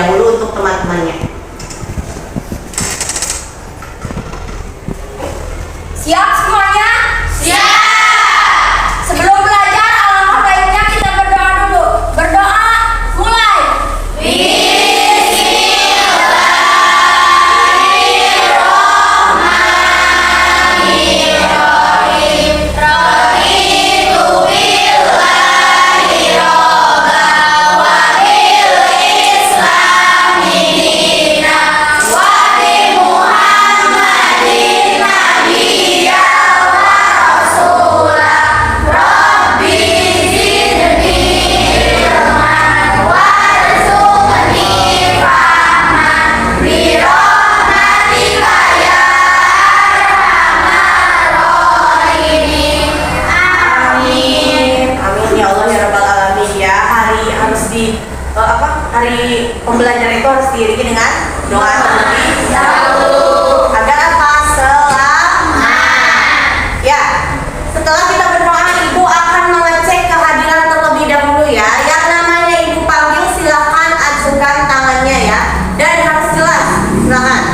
dahulu untuk teman-temannya. Siap semuanya? Siap! Sebelum belajar, alangkah baiknya kita berdoa dulu. Berdoa, mulai! Hari pembelajaran itu harus diiringi dengan doa terlebih dahulu agar apa? Selamat. Ya, setelah kita berdoa, ibu akan mengecek kehadiran terlebih dahulu ya. Yang namanya ibu panggil silakan ajukan tangannya ya, dan harus jelas. Silakan.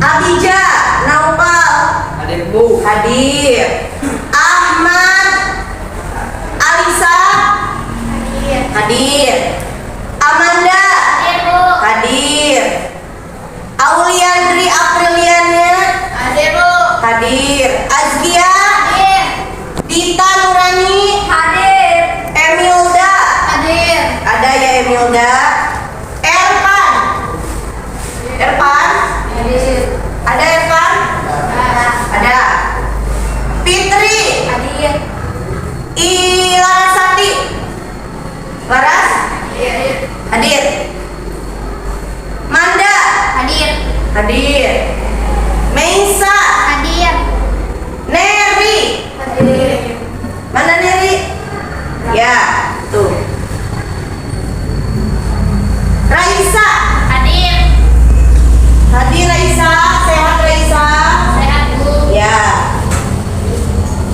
Abija, Naufal, Hadir Bu. hadir. Ahmad, Alisa, hadir. Amanda, hadir. Auliandri Apriliannya, hadir. Azkia, Dita Nurani, Hadir! Emilda, Hadir! ada ya Emilda. Ervan, Hadir! ada Ervan, ada. Fitri, Hadir! Larasati, Laras, hadir. Manda, Hadir! hadir. Meisa, Hadir! Neri, Hadir! mana Neri? Ya, tuh. Raisa, Hadir! hadir Raisa, sehat Raisa? Sehat Bu! Ya.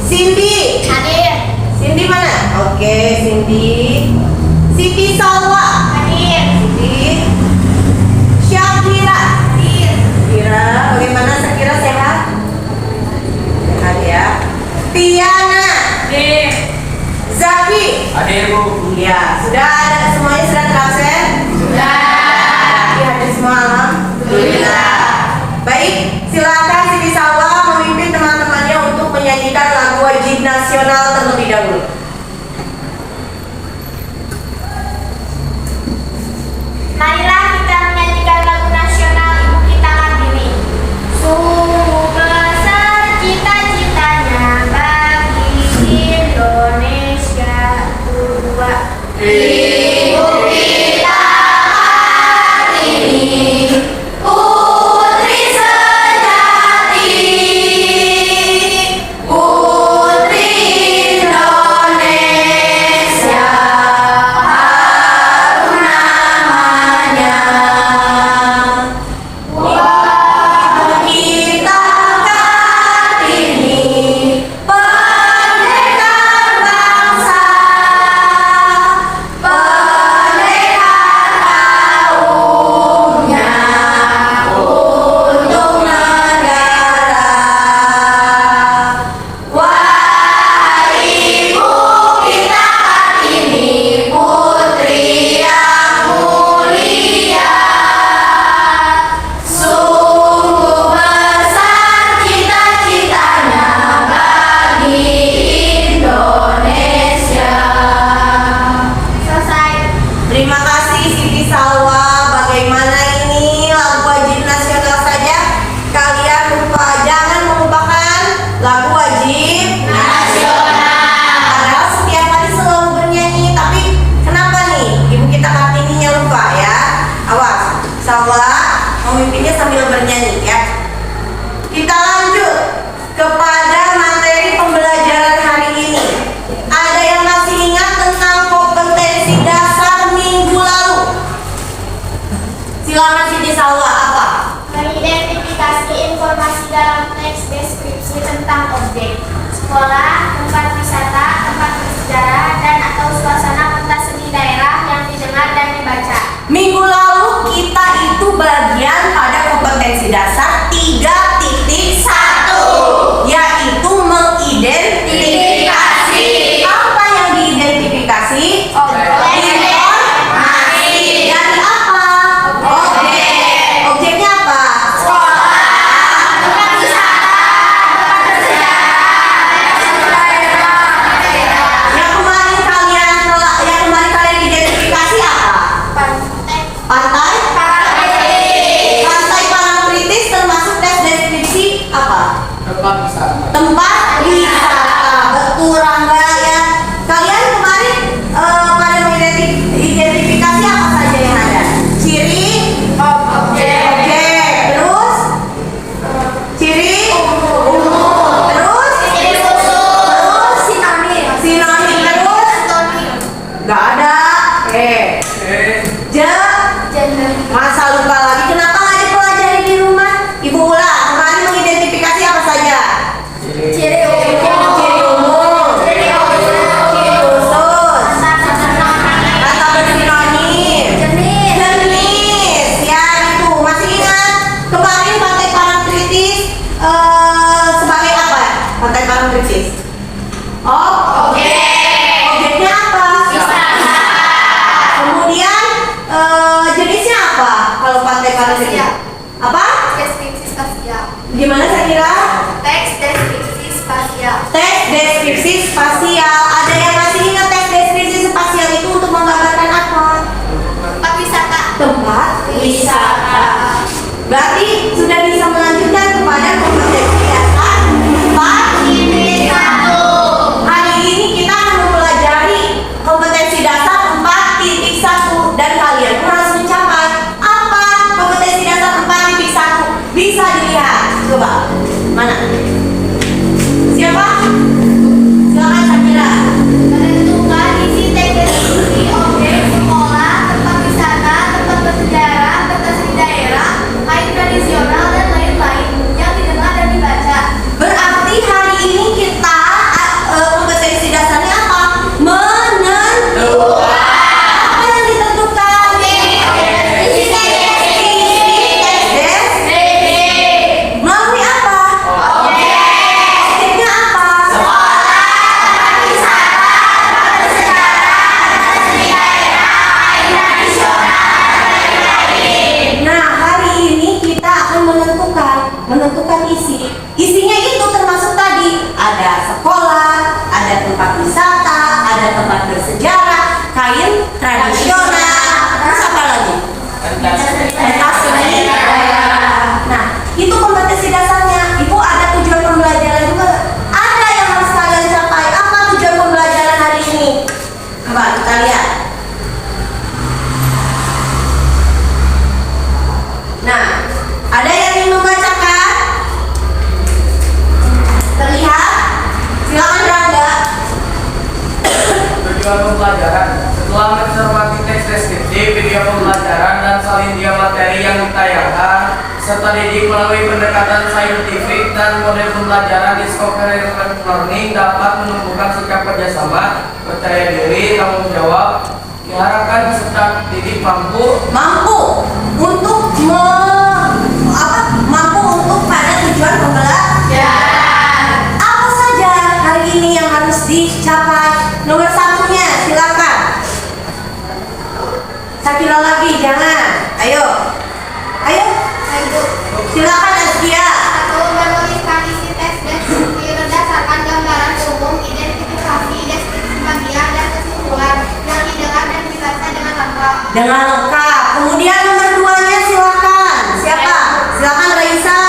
Cindy, Hadir! Cindy mana? Oke, Cindy. Siti Salwa, Hadir! Siti. Syakira, Hadir! Syakira, bagaimana Syakira, sehat? Sehat ya. Tiana, Hadir! Zaki. Hadir Bu. Iya, sudah ada semuanya sudah terabsen? Sudah! Hadir semua, alhamdulillah. Baik, silakan Siti Salwa memimpin teman-temannya untuk menyanyikan lagu wajib nasional terlebih dahulu. Marilah kita menyanyikan lagu nasional Ibu Kita Kartini. Sungguh besar cita-citanya bagi Indonesia tua. Ibu kita Kartini, putri sejati, putri Indonesia. Kita Kartini, pendekar bangsa, pendekar kaumnya untuk negara. Wahai Ibu kita Kartini, putri yang mulia, sungguh besar cita-citanya bagi Indonesia. Selesai. Terima kasih Siti Salwa. Bagaimana ini lagu wajib nasional saja? Kalian lupa, jangan melupakan lagu wajib nasional. Padahal setiap hari selalu bernyanyi, tapi kenapa nih Ibu kita Kartininya lupa ya? Awas, Salwa memimpinnya sambil bernyanyi ya. Kita lanjut kepada materi pembelajaran hari ini. Ada yang masih ingat tentang kompetensi dasar minggu lalu? Silakan Siti Salwa, apa? Mengidentifikasi informasi dalam teks deskripsi tentang objek, sekolah, tempat wisata, tempat bersejarah, dan atau suasana pentas seni daerah yang didengar dan dibaca. lagi. Apa? Deskripsi spasial. Gimana Sakira? Teks deskripsi spasial. Teks deskripsi spasial. Ada yang masih ingat teks deskripsi spasial itu untuk menggambarkan apa? Tempat wisata. Tempat wisata. Berarti sudah bisa melanjutkan kepada kompetensi dasar 4.1. Hari ini kita akan mempelajari kompetensi dasar 4.1 dan kalian pun harus mencapai apa kompetensi dasar 4.1. Bisa dilihat. Coba. Mana? Siapa? Silakan Sakira. Menentukan isi teks deskripsi objek sekolah, tempat wisata, tempat bersejarah, bertasri daerah, kain tradisional dan lain-lain yang didengar dan dibaca. Berarti hari ini kita kompetensi dasarnya apa? Menentukan. Apa yang ditentukan? Isi teks melalui apa? Objeknya apa? Nah, hari ini kita akan menentukan isi. Isinya itu termasuk tadi ada sekolah, ada tempat wisata, ada tempat bersejarah, kain tradisional, terus apa lagi? Pentas seni. Nah, itu kompetensi dasarnya. Ibu ada tujuan pembelajaran juga. Ada yang harus kalian capai. Apa tujuan pembelajaran hari ini? Coba kita lihat. Nah, ada yang ingin membacakan? Terlihat? Silakan Rangga. Tujuan pembelajaran setelah mencermati teks deskripsi, video pembelajaran dan salindia materi yang ditayangkan serta didik melalui pendekatan saintifik dan model pembelajaran discovery learning dapat menumbuhkan sikap kerjasama, percaya diri, tanggung jawab. Diharapkan peserta didik mampu Untuk mampu untuk pada tujuan pembelajaran. Apa saja hari ini yang harus dicapai? Nomor satunya, silakan. Sakira lagi, jangan. Ayo. Silakan Azkia. Satu, menuliskan isi teks deskripsi berdasarkan gambaran umum, identifikasi, deskripsi bagian dan kesimpulan yang didengar dan dibaca dengan lengkap. Dengan lengkap. Kemudian nomor duanya silakan. Siapa? Silakan Raisa.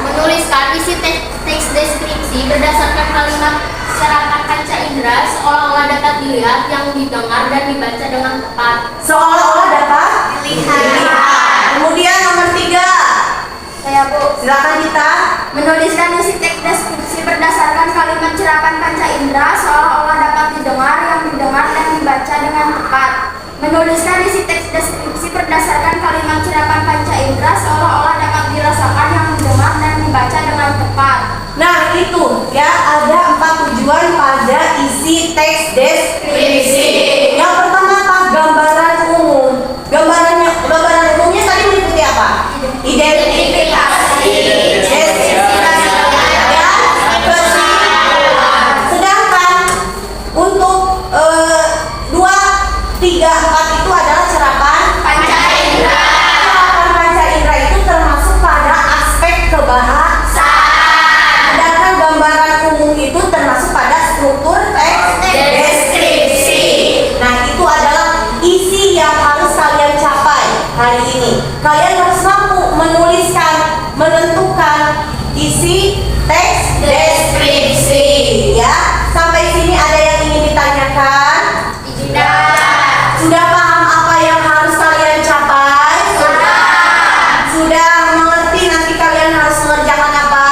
Menuliskan isi teks deskripsi berdasarkan kalimat serapan panca indera seolah-olah dapat dilihat, yang didengar dan dibaca dengan tepat. Seolah-olah dapat Dilihat. Kemudian nomor 3. Saya Bu. Silakan kita. Menuliskan isi teks deskripsi berdasarkan kalimat serapan panca indera seolah-olah dapat didengar, yang didengar dan dibaca dengan tepat. Menuliskan isi teks deskripsi berdasarkan kalimat serapan panca indera seolah-olah dapat dirasakan, yang didengar dan dibaca dengan tepat. Nah, itu ya, ada 4 tujuan pada isi teks deskripsi. Yang pertama apa? Gambaran umum. Gambaran umumnya tadi meliputi apa? Identifikasi, deskripsi, ya, kesimpulan. Sedangkan untuk 2, 3, 4 itu adalah serapan Panca indera. Serapan panca indera itu termasuk pada aspek kebahasaan. Sedangkan gambaran umum itu termasuk pada struktur teks deskripsi. Nah, itu adalah isi yang harus kalian capai hari ini. Kalian harus mampu menentukan isi teks deskripsi, ya. Sampai sini ada yang ingin ditanyakan? Sudah paham apa yang harus kalian capai? Sudah mengerti nanti kalian harus mengerjakan apa?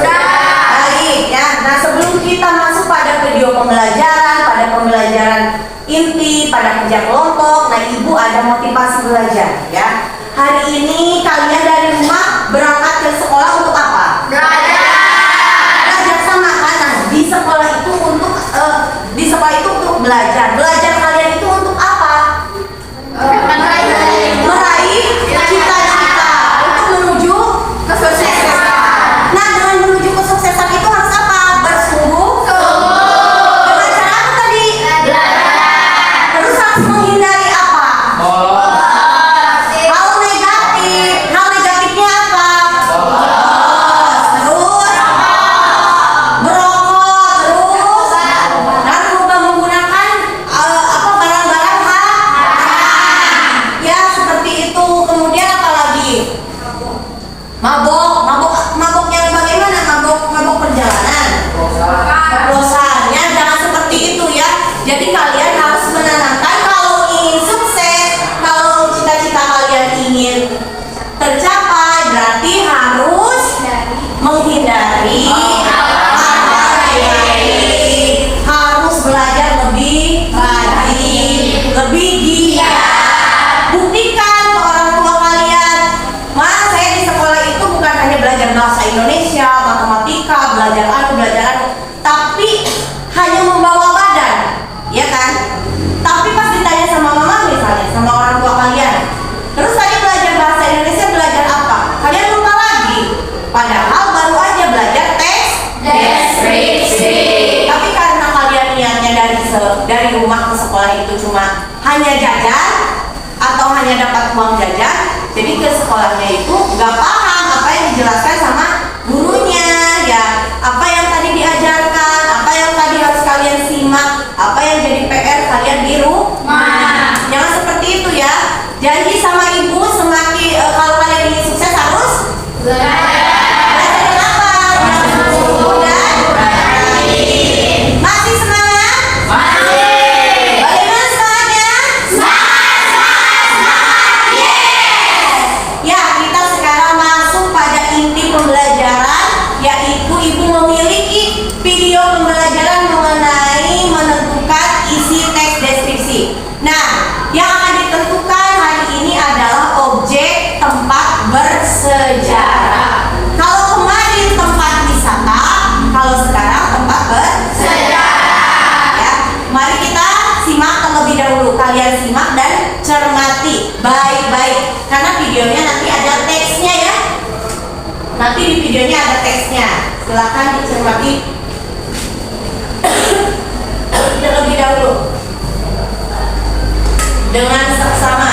Baik, ya. Nah, sebelum kita masuk pada video pembelajaran, pada pembelajaran inti, pada kerja kelompok, nah Ibu ada motivasi belajar, ya. Hari ini kalian dari rumah berangkat ke sekolah untuk apa? Belajar sama kan? Nah, di sekolah itu untuk belajar. Belajar kalian itu untuk apa? Meraih cita-cita untuk menuju kesuksesan. Nah, dengan menuju kesuksesan itu harus apa? Bersungguh. Dengan cara apa tadi? Terus harus menghindari apa? Hal negatif. Mabok yang bagaimana? Mabok perjalanan. Oplosan. Ya, jangan seperti itu ya. Jadi kalian harus menanamkan kalau ingin sukses, kalau cita-cita kalian ingin tercapai, berarti harus menghindari harus belajar lebih rajin, lebih giat. Buktikan ke orang tua kalian, Mas, saya di sekolah itu bukan hanya belajar bahasa Indonesia, matematika, belajar tapi hanya membawa badan, ya kan? Tapi pas ditanya sama mama misalnya, sama orang tua kalian, terus tadi belajar bahasa Indonesia belajar apa? Kalian lupa lagi. Padahal baru aja belajar teks deskripsi. Tapi karena kalian niatnya dari rumah ke sekolah itu cuma hanya jajan atau hanya dapat uang jajan, jadi ke sekolahnya itu nggak paham apa yang dijelaskan sama gurunya, ya apa yang tadi diajarkan, apa yang tadi harus kalian simak, apa yang jadi PR kalian di rumah. Jangan seperti itu ya. Janji sama ibu semakin kalau kalian ingin sukses harus belajar apa? Yang sungguh dan rajin. Masih semangat? Masih. Bagaimana semangatnya? Semangat! Yes! Ya, kita sekarang masuk pada inti pembelajaran, yaitu ibu memiliki video pembelajaran mengenai menentukan isi teks deskripsi. Nah, yang akan ditentukan hari ini adalah objek tempat bersejarah. Kalau kemarin tempat wisata, kalau sekarang tempat bersejarah. Ya, mari kita simak terlebih dahulu. Kalian simak dan cermati baik-baik, karena videonya nanti ada teksnya ya. Nanti di videonya ada teksnya. Silakan dicermati terlebih dahulu dengan seksama.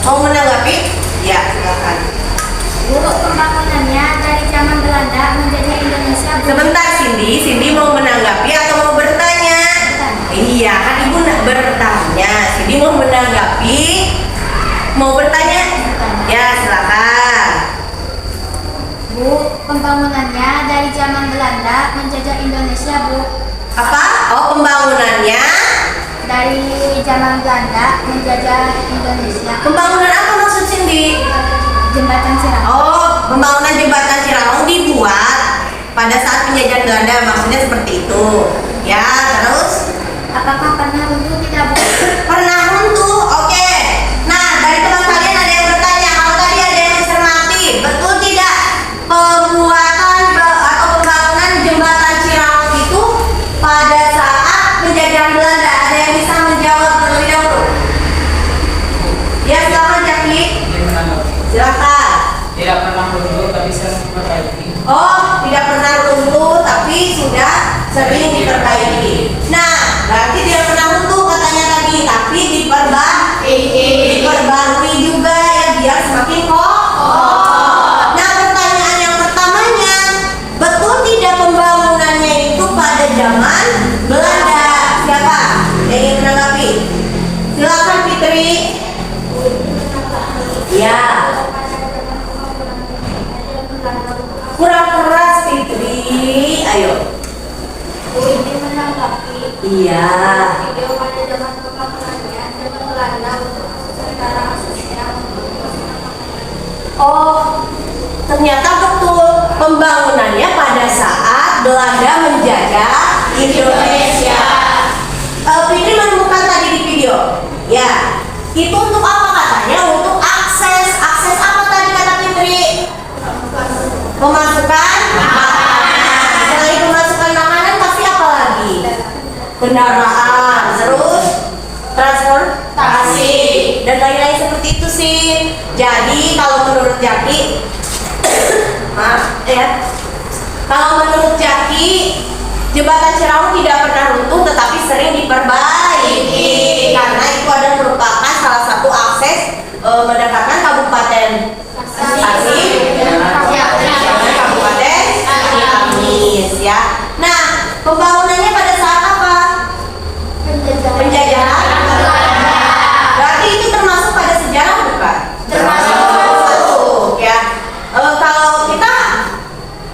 Mau menanggapi? Ya, silakan. Bu, pembangunannya dari zaman Belanda menjajah Indonesia. Bu. Sebentar Cindy, Cindy mau menanggapi atau mau bertanya? Iya, kan ibu nak bertanya. Cindy mau menanggapi, mau bertanya? Ya, silakan. Bu, pembangunannya dari zaman Belanda menjajah Indonesia, Bu. Apa? Oh, pembangunannya? Dari zaman Belanda menjajah Indonesia. Pembangunan apa maksud Cindy? Jembatan Ciramon. Oh, pembangunan jembatan Ciramon dibuat pada saat penjajahan Belanda, maksudnya seperti itu. Ya, terus? Apakah pernah runtuh tidak, Bu? Pernah runtuh, oke. Nah, dari teman kalian ada yang bertanya, kalau tadi ada yang mencermati, betul tidak pembuatan atau pembangunan jembatan Ciramon itu pada saat penjajahan Belanda? Ada yang bisa menjawab terlebih dahulu? Ya, silakan Jaki. Silakan. Tidak pernah runtuh tapi sering diperbaiki. Oh, tidak pernah runtuh tapi sudah sering diperbaiki. Nah, berarti tidak pernah runtuh katanya tadi, tapi diperbarui juga ya biar semakin kokoh. Nah, pertanyaan yang pertamanya, betul tidak pembangunannya itu pada zaman Belanda? Siapa yang ingin menanggapi? Silakan Fitri. Ya. Kurang keras Fitri, ayo. Ini menanggapi Iya. video pada zaman pembangunannya zaman Belanda untuk secara sosial. Oh, ternyata betul pembangunannya pada saat Belanda menjajah Indonesia. Fitri menemukan tadi di video. Ya, itu untuk apa katanya? Untuk akses. Akses apa tadi kata Fitri? Pemasukan makanan. Selain pemasukan makanan, pasti apa lagi? Kendaraan, terus transportasi dan lain-lain seperti itu sih. Jadi kalau menurut Jaki, maaf ya, kalau menurut Jaki, jembatan Ciramon tidak pernah runtuh tetapi sering diperbaiki karena itu adalah merupakan salah satu akses mendekatkan Kabupaten Tasik dengan Kabupaten Ciamis ya. Nah, pembangunannya pada saat apa? Penjajahan Belanda. Berarti itu termasuk pada sejarah bukan? Termasuk ya. Kalau kita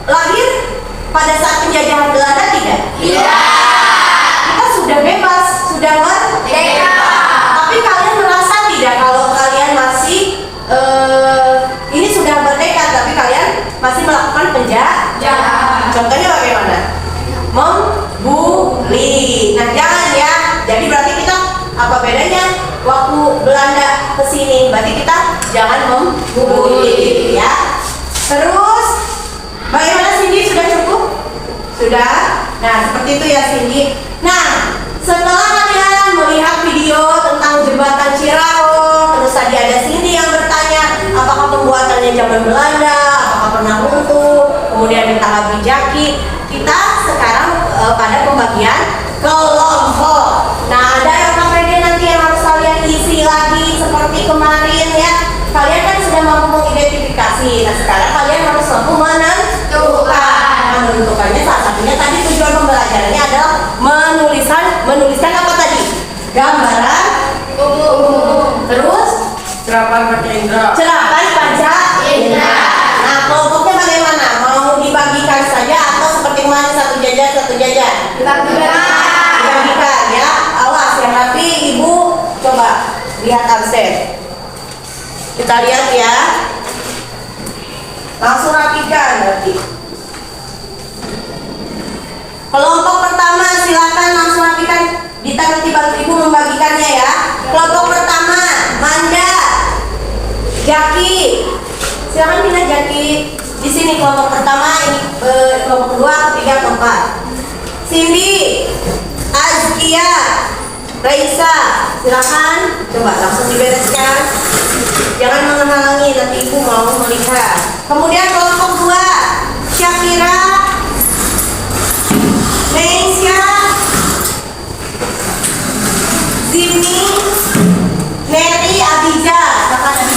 lahir pada saat penjajahan Belanda tidak? Tidak. Kita sudah bebas, sudah merdeka. Tapi kalian merasa tidak kalau kalian masih ini sudah merdeka tapi kalian masih melakukan penjajahan? Contohnya bagaimana? Membuli. Nah, jangan ya. Jadi berarti kita apa bedanya waktu Belanda kesini? Berarti kita jangan membuli ya. Terus bagaimana Cindy, sudah cukup? Sudah? Nah, seperti itu ya Cindy. Nah, setelah kalian melihat video tentang jembatan Ciramon, terus tadi ada Cindy yang bertanya apakah pembuatannya zaman Belanda, apakah pernah runtuh, kemudian ditanggapi Jaki. Kita sekarang pada pembagian kelompok. Nah, ada LKPD nanti yang harus kalian isi lagi seperti kemarin ya. Kalian kan sudah mampu mengidentifikasi. Nah, sekarang kalian harus mampu menentukan. Menentukannya salah satunya tadi tujuan pembelajarannya adalah menuliskan apa tadi? Gambaran umum. Terus Serapan Panca Indera. serapan panca indera. Nah, kelompoknya bagaimana? Mau dibagikan saja atau seperti kemarin satu jajan? Dibagikan ya. Awas yang rapi, Ibu coba lihat absen. Kita lihat ya. Langsung rapikan berarti. Kelompok pertama silakan langsung rapikan. Dita nanti bantu Ibu membagikannya ya. Kelompok pertama Manda, Jaki. Silakan pindah Jaki. Di sini kelompok pertama, ini kelompok kedua, ketiga, keempat. Cindy, Azkia, Raisa, silakan coba langsung dibereskan. Jangan menghalangi, nanti Ibu mau melihat. Kemudian kelompok dua, Syakira, Meisya, Zimi, Mary, Abija. Silakan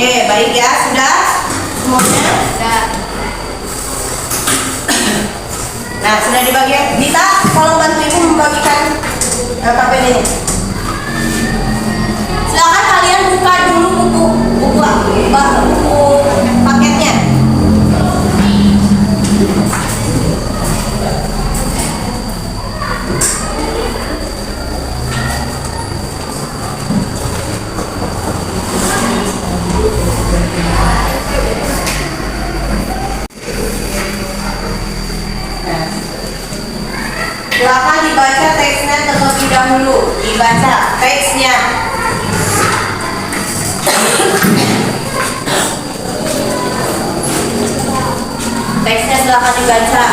Oke, baik ya, sudah semuanya. Sudah. Nah, sudah dibagi. Dita, tolong bantu ibu membagikan KPD ini. Silakan kalian buka dulu buku paketnya. Silakan dibaca teksnya terlebih dahulu. Dibaca teksnya. Teksnya silakan dibaca.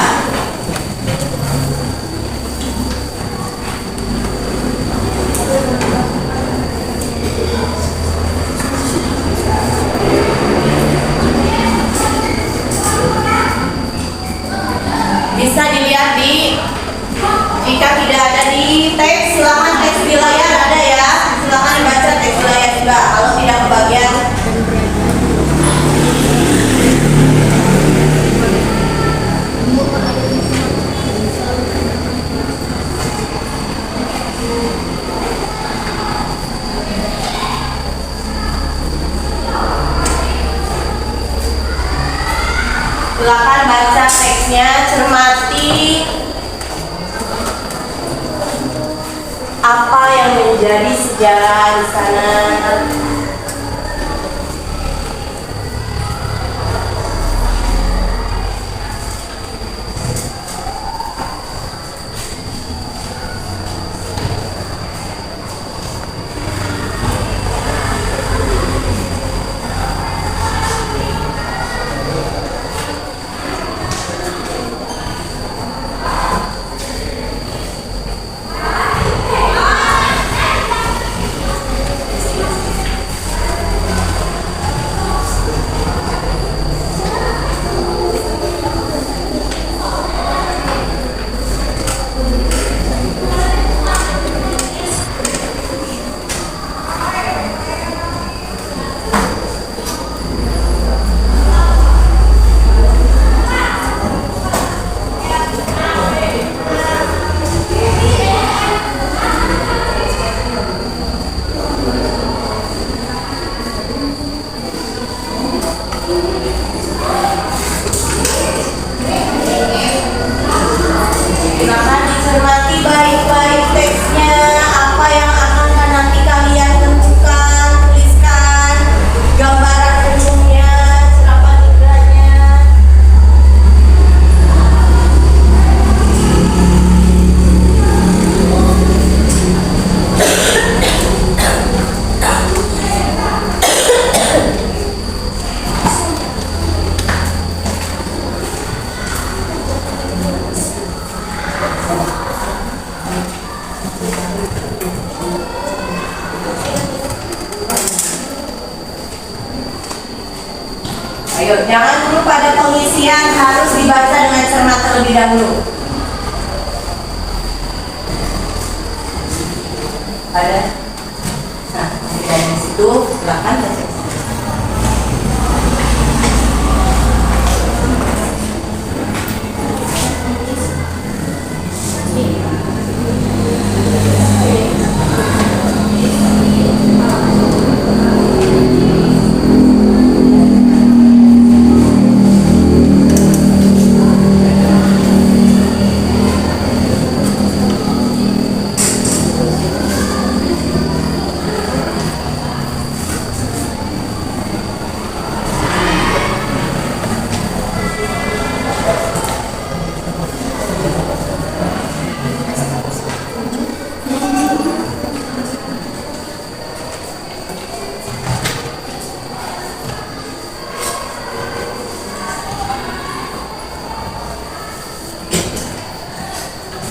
Bisa dilihat jika tidak ada di teks, silakan teks di layar ada ya. Silakan dibaca teks di layar juga. Kalau tidak kebagian, silakan baca teksnya, cermati apa yang menjadi sejarah di sana. Silakan dicermati baik-baik teksnya, apa yang akan nanti kalian tentukan, tuliskan gambaran umumnya, cerapa indahnya. Ayo, jangan dulu pada pengisian, harus dibaca dengan cermat terlebih dahulu. Ada? Nah, dari situ silakan baca.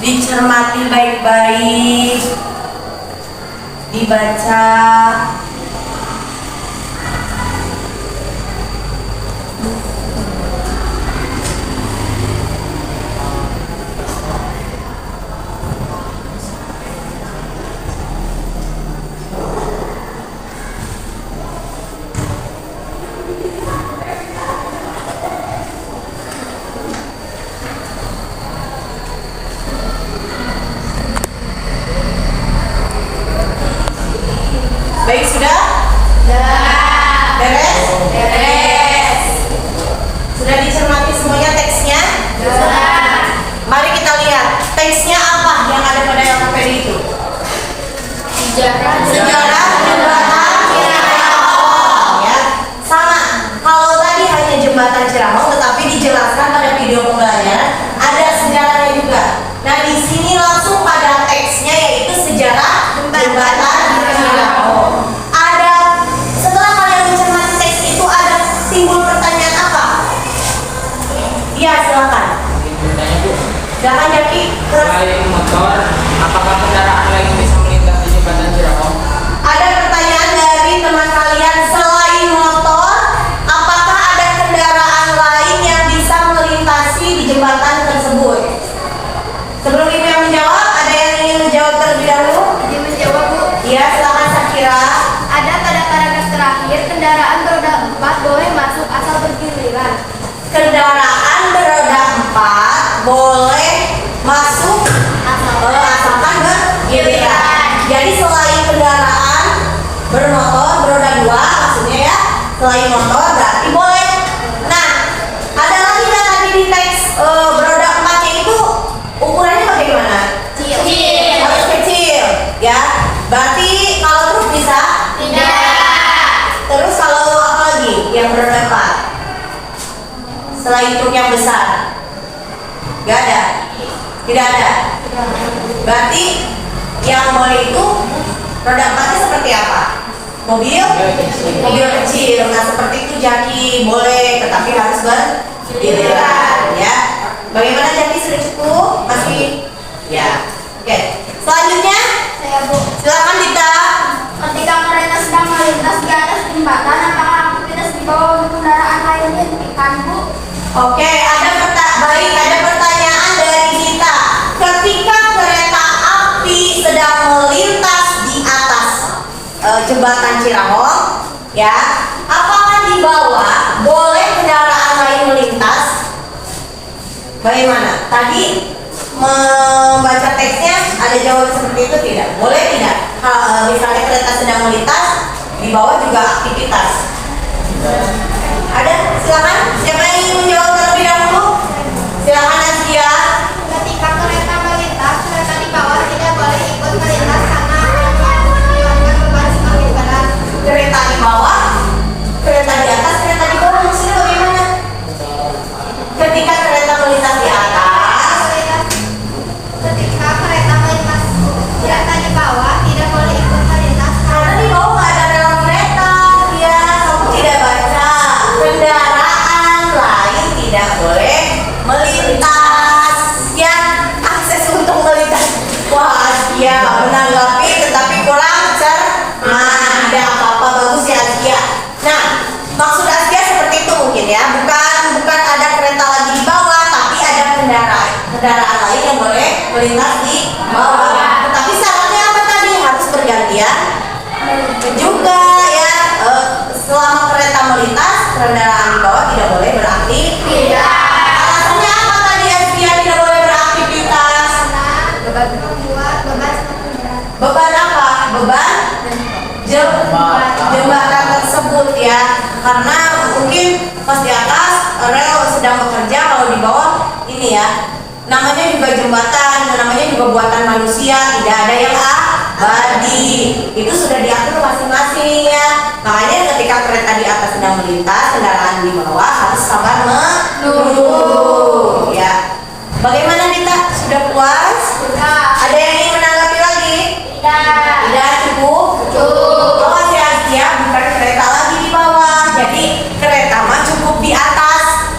Dicermati baik-baik, dibaca. jembatan Cirahong. Ada setelah kalian mencermati teks itu ada timbul pertanyaan apa? Iya, silakan. Bertanya Bu, Silakan Jaki. Terus selain motor, apakah kendaraan lain bisa melintas di jembatan Cirahong? ada pertanyaan dari teman kalian, selain motor, apakah ada kendaraan lain yang bisa melintasi di jembatan tersebut? Sebelum ibu yang menjawab, ada yang ingin menjawab terlebih dahulu? Dia menjawab, Bu. Iya, silakan Syakira. Ada pada paragraf terakhir, kendaraan beroda 4 boleh masuk asal bergiliran. Kendaraan beroda 4 boleh masuk asalkan bergiliran. Jadi selain kendaraan bermotor beroda 2 maksudnya ya, selain motor berarti boleh. Nah, ada lagi nggak tadi di teks beroda 4-nya itu ukurannya bagaimana? Kecil. Harus kecil, ya. Berarti kalau truk bisa? Terus kalau apa lagi yang beroda 4? Selain truk yang besar? Gak ada? Tidak ada? Berarti yang boleh itu roda 4-nya seperti apa? Mobil? Mobil kecil. Nah seperti itu Jaki boleh, tetapi harus bergiliran ya. Bagaimana Jaki, sudah cukup? Masih? Ya. Oke. Selanjutnya Saya, Bu. silakan Dita. Ketika kereta sedang melintas di atas jembatan, apakah aktivitas di bawah untuk kendaraan lainnya dihentikan, Bu? Oke, ada pertanyaan dari Dita. Ketika kereta api sedang melintas di atas jembatan Cirahong, ya, apakah di bawah boleh kendaraan lain melintas? Bagaimana? Tadi membaca teksnya ada jawaban seperti itu tidak? Boleh tidak? Misalnya kereta sedang melintas, di bawah juga aktivitas. Ada? Silakan. Siapa yang ingin menjawab terlebih dahulu? Silakan Azkia. Ketika kereta melintas, kereta di bawah tidak boleh ikut melintas karena akan menyebabkan beban semakin berat. Kereta di bawah, kereta di atas, kereta di bawah maksudnya bagaimana? Ketika kereta melintas di atas, Ketika kereta melintas, kereta di bawah tidak boleh ikut melintas karena di bawah nggak ada rel kereta, ya kamu tidak baca. Kendaraan lain tidak boleh melintas, ya akses untuk melintas. Wah Azkia menanggapi tetapi kurang cermat. Tidak apa-apa, bagus ya Azkia. Nah maksud Azkia seperti itu mungkin ya, bukan ada kereta lagi di bawah, tapi ada kendaraan lain yang boleh melintas di bawah. Tetapi syaratnya apa tadi? Harus bergantian juga ya. Selama kereta melintas, kendaraan di bawah tidak boleh beraktivitas. Alasannya apa tadi Azkia tidak boleh beraktivitas? karena membuat beban semakin berat. Beban apa? Beban jembatan tersebut ya. Karena mungkin pas di atas rel sedang bekerja, kalau di bawah ini ya. Namanya juga jembatan, namanya juga buatan manusia, tidak ada yang abadi. Itu sudah diatur masing-masing ya. Makanya ketika kereta di atas sedang melintas, kendaraan di bawah harus sabar menunggu ya. Bagaimana Dita? Sudah puas? Ada yang ingin menanggapi lagi? Tidak, cukup? Oh masih Azkia, bukan kereta lagi di bawah. Jadi kereta mah cukup di atas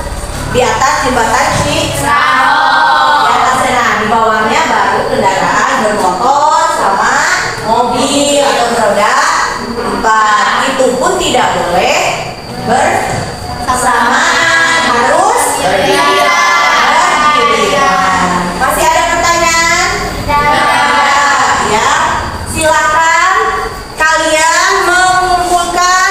jembatan Cirahong. Di atasnya, nah di bawahnya baru kendaraan bermotor sama mobil atau beroda 4. Itu pun tidak boleh bersamaan, harus bergiliran. Masih ada pertanyaan? Ya, silakan kalian mengumpulkan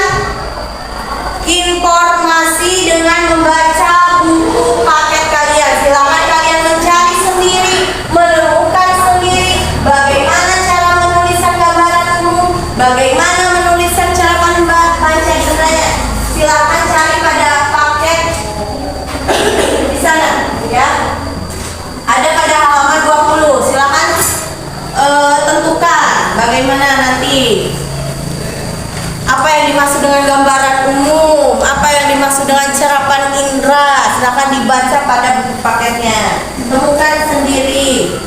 informasi dengan membaca buku paket kalian. Silakan kalian mencari sendiri, menemukan sendiri bagaimana cara menuliskan gambaran umum, bagaimana menuliskan cara panca inderanya. Silakan cari pada paket di sana, ya. Ada pada halaman 20. Silakan tentukan bagaimana nanti apa yang dimaksud dengan gambaran umum, apa yang dimaksud dengan cerapan indera. Silakan dibaca pada buku paketnya, temukan sendiri.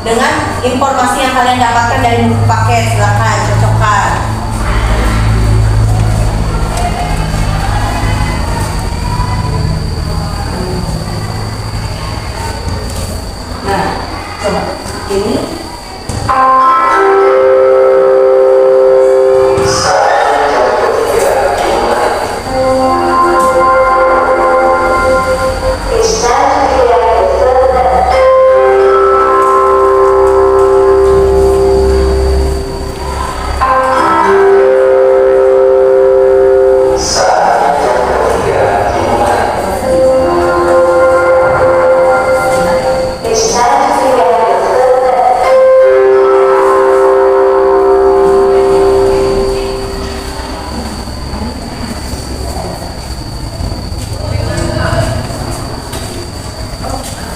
dengan informasi yang kalian dapatkan dari buku paket. Silakan cocokkan. Nah, coba ini.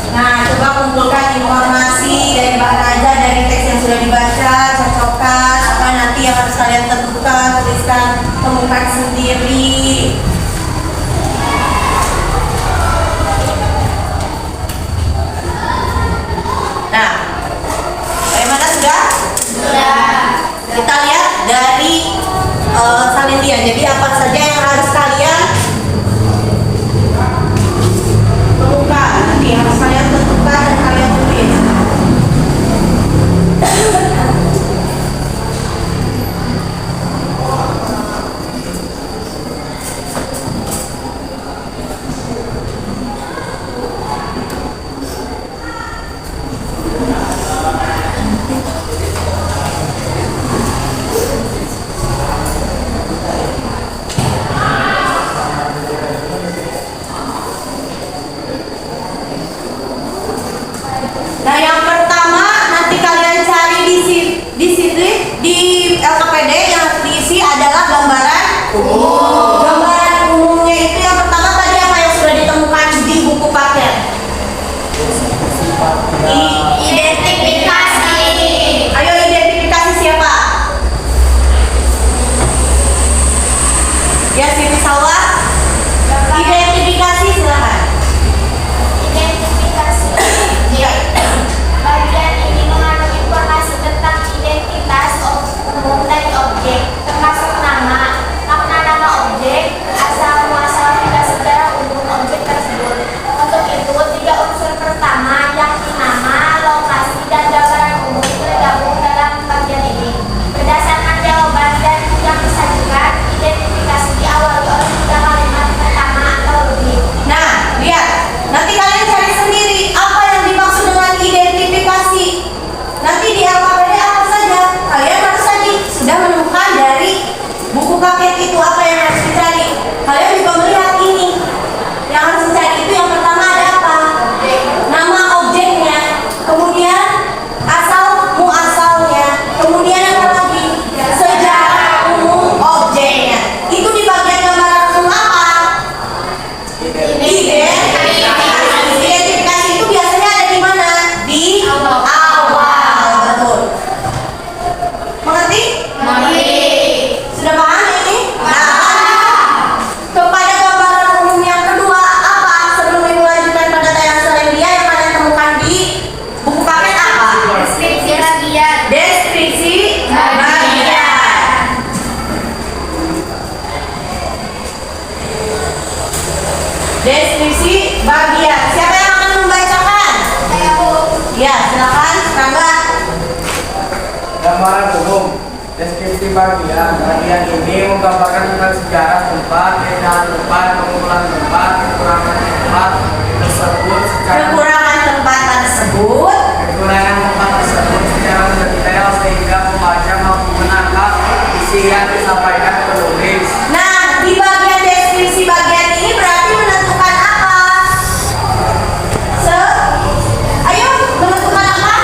Nah, coba kumpulkan informasi dari Mbak Naja dari teks yang sudah dibaca, cocokkan apa nanti yang harus kalian tentukan, tuliskan, temukan sendiri. Nah, bagaimana sudah? Sudah. Kita lihat dari salindian. Jadi apa saja yang harus kalian temukan, nanti harus kalian tentukan dan kalian tulis. Nah, yang pertama nanti kalian cari di sini di LKPD yang diisi adalah gambaran umum. Gambaran umumnya itu yang pertama tadi apa yang sudah ditemukan di buku paket? Identifikasi. Ayo identifikasi siapa? Ya, Siti Salwa. Identifikasi silakan. Identifikasi. Iya. Bagian ini mengandung informasi tentang identitas umum dari objek, termasuk nama, makna nama objek, asal muasal hingga sejarah umum objek tersebut. Untuk itu, 3 unsur pertama yakni nama, lokasi, dan gambaran umum tergabung dalam bagian ini. Berdasarkan jawaban dan yang disajikan, identifikasi diawali oleh 3 kalimat pertama atau lebih. Nah, lihat. Nanti kalian cari sendiri apa yang dimaksud dengan identifikasi. Nanti di LKPD apa saja. Kalian harus tadi sudah menemukan dari buku paket itu apa yang harus dicari. Kalian juga melihat ini. Yang harus dicari itu yang pertama ada apa? Nama objeknya. Kemudian asal muasalnya. Kemudian apa lagi? Sejarah umum objeknya. Itu di bagian gambaran umum apa? Identifikasi itu biasanya ada di mana? Di awal. Betul. Mengerti? Sudah paham ini? Nah, kepada gambaran umum yang kedua apa? Sebelum ibu lanjutkan pada tayangan selandia yang kalian temukan di buku paket apa? Deskripsi bagian. Deskripsi bagian. Deskripsi bagian. Siapa yang akan membacakan? Saya Bu. Ya, silakan, Rangga. Gambaran umum. Deskripsi bagian ini menggambarkan tentang sejarah tempat, keindahan tempat, pengumpulan tempat, kekurangan tempat tersebut secara mendetail sehingga pembaca mampu menangkap isi yang disampaikan penulis. Nah, di bagian deskripsi bagian ini berarti menentukan apa? Ayo, menentukan apa?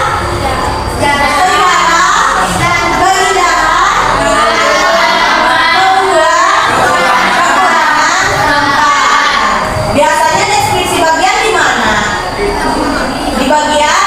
Biasanya deskripsi bagian di mana? Di bagian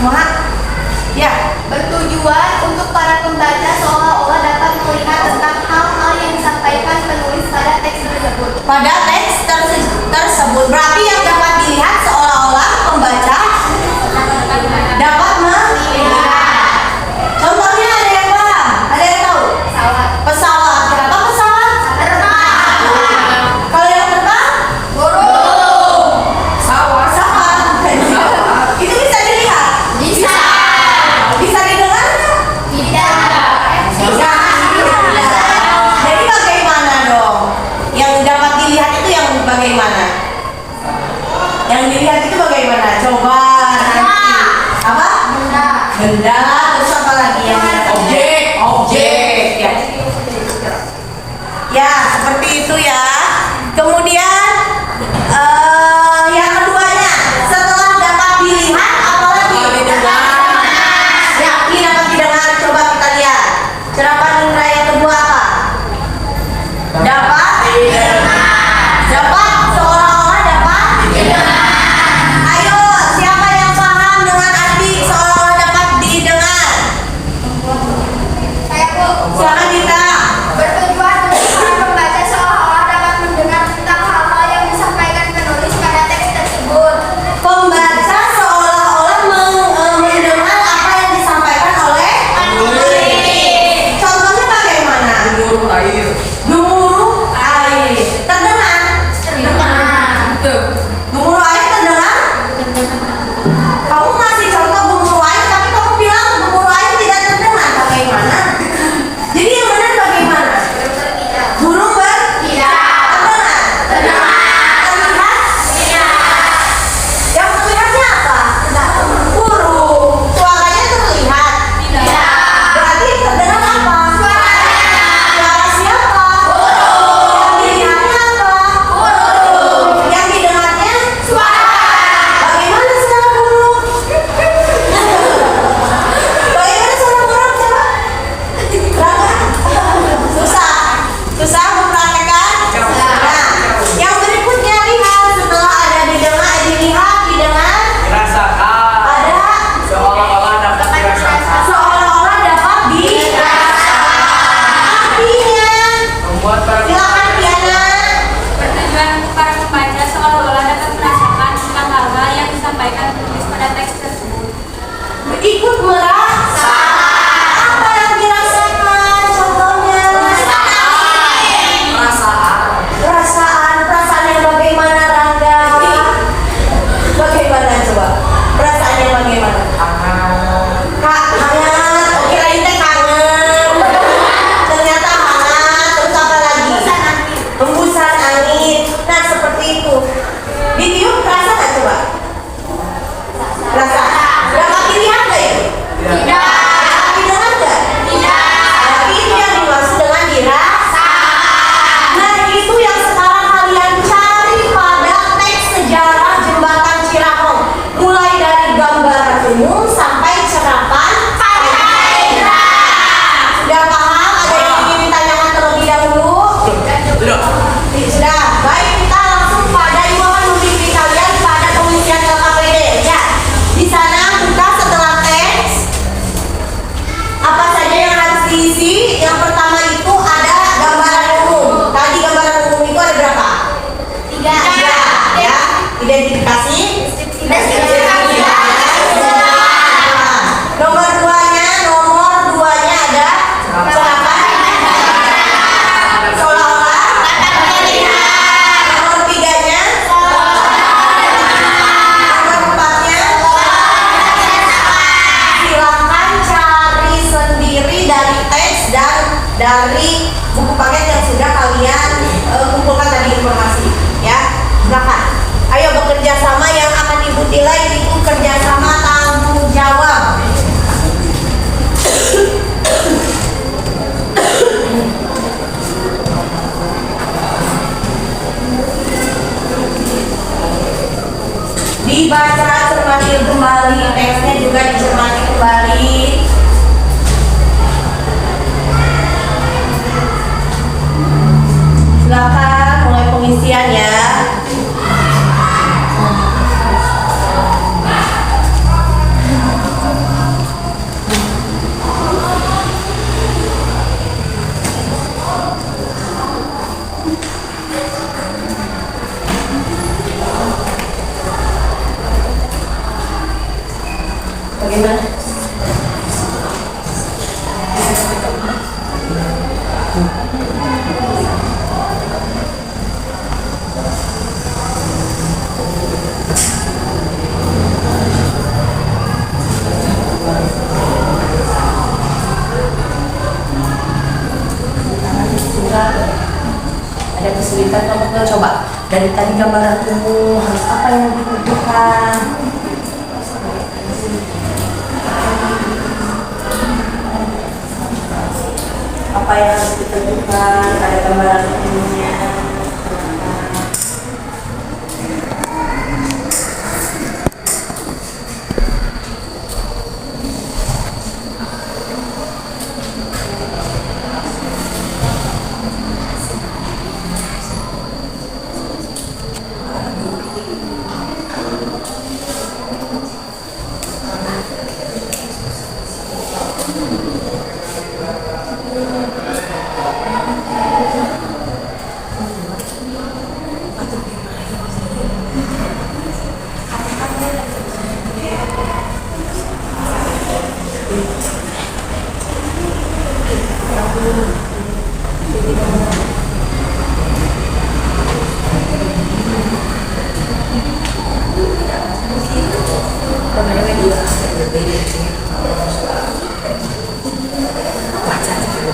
Kumaha? Ya. Bertujuan untuk para pembaca seolah-olah dapat melihat tentang hal-hal yang disampaikan penulis pada teks tersebut. Pada teks tersebut berarti yang dapat dilihat seolah-olah pembaca dapat melihat. Contohnya ada yang paham? Ada yang tahu? Pesawat. Pesawat. Kenapa pesawat? Terbang. Kalau yang terbang? Burung. Sawah. Pesawat. Itu bisa dilihat? Bisa. Bisa didengar nggak? Tidak. Bisa. Jadi bagaimana dong? Yang dapat dilihat itu yang bagaimana? Yang dilihat itu bagaimana? Coba nanti. Apa? Benda. Terus apa lagi yang dilihat? Objek. Ya. Ya, seperti itu ya. Kemudian yang keduanya, setelah dapat dilihat apalagi? Yakin dapat didengar. Coba kita lihat. Cerapan indera yang kedua apa? Dapat dapat seolah-olah dapat ayo, siapa yang paham dengan arti seolah-olah dapat didengar? Saya Bu. Silakan kita. Bertujuan untuk para pembaca seolah-olah dapat mendengar tentang hal-hal yang disampaikan penulis pada teks tersebut. Pembaca seolah-olah mendengar apa yang disampaikan oleh penulis. Contohnya bagaimana? Gemuruh air. Gemuruh air. Terdengar? Gemuruh air terdengar? Kamu ngasih contoh gemuruh air, tapi kamu bilang gemuruh air tidak terdengar. Bagaimana? Jadi yang benar bagaimana? Burung terdengar? Terlihat? Yang terlihatnya apa? Burung. Suaranya terlihat? Berarti yang terdengar apa? Suara siapa? Yang dilihatnya apa? Yang didengarnya? Bagaimana suara burung? Bagaimana suara burung coba? Susah mempraktekkan? Nah, yang berikutnya lihat setelah ada dilihat, didengar, Dirasakan. ada Seolah-olah dapat dirasakan. seolah-olah dapat artinya. Membuat para Silakan Diana. Bertujuan untuk para pembaca seolah-olah dapat merasakan tentang hal-hal yang disampaikan penulis pada teks tersebut. Ikut merasa. Apa yang dirasakan? Contohnya. Perasaan yang bagaimana, Rangga? Bagaimana coba? Perasaannya bagaimana? Hangat. Oh, kirain teh kangen. Ternyata hangat. Terus apa lagi? Hembusan angin. Nah, seperti itu. Ditiup rasa nggak coba? Rasa. Dapat dilihat nggak itu? Dapat didengar nggak? Berarti itu yang dimaksud dengan dirasa. Nah, itu yang sekarang kalian cari pada teks sejarah jembatan Cirahong. Mulai dari gambaran umum sampai serapan pantai. Sudah paham? Ada yang ingin ditanyakan terlebih dahulu? Sudah. Baik, kita langsung pada ibu akan membimbing kalian pada pengisian LKPD. Ya, di sana buka setelah teks apa saja yang harus diisi. Yang pertama itu ada gambaran umum. Tadi gambaran umum itu ada berapa? 3 ya. Identifikasi. Nomor 2-nya ada serapan. Seolah-olah. Nomor 3-nya. Nomor 4-nya. Silakan cari sendiri dari teks dan dari buku paket yang sudah kalian kumpulkan tadi informasi ya. Silakan. Ayo bekerja sama, yang akan ibu nilai itu kerjasama tanggung jawab. Dibaca, cermati kembali, teksnya juga dicermati kembali. Silakan mulai pengisian ya. Bagaimana? Ada kesulitan kamu nggak? Coba dari tadi gambaranmu harus apa yang dibutuhkan? Apa yang harus ditentukan? Ada gambaran umumnya.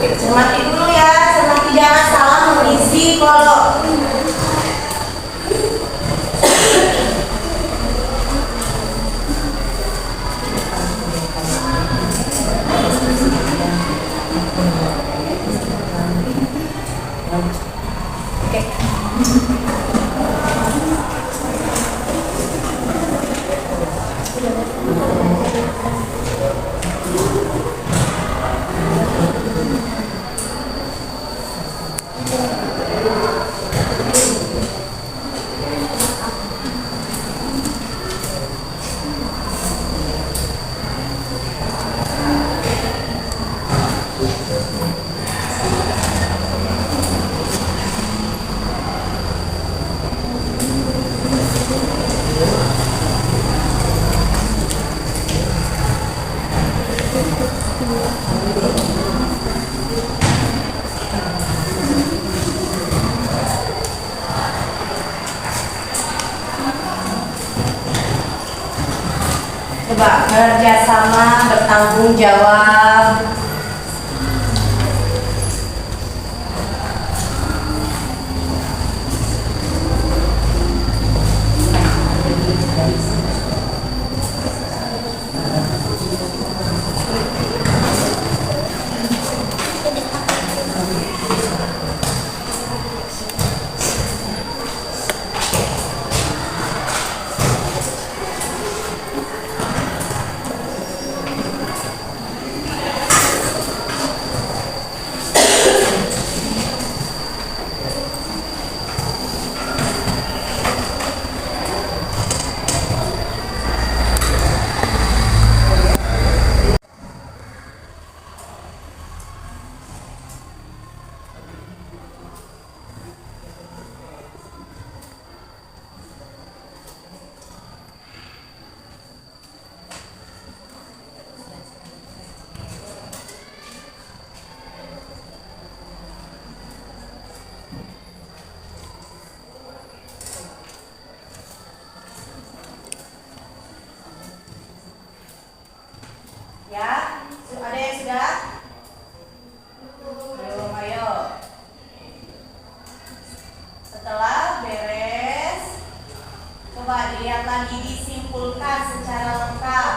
Cermati dulu ya, cermati jangan salah mengisi kolom. Coba kerjasama, bertanggung jawab. Ya, ada yang sudah? Ayo. Setelah beres, coba dilihat lagi, disimpulkan secara lengkap.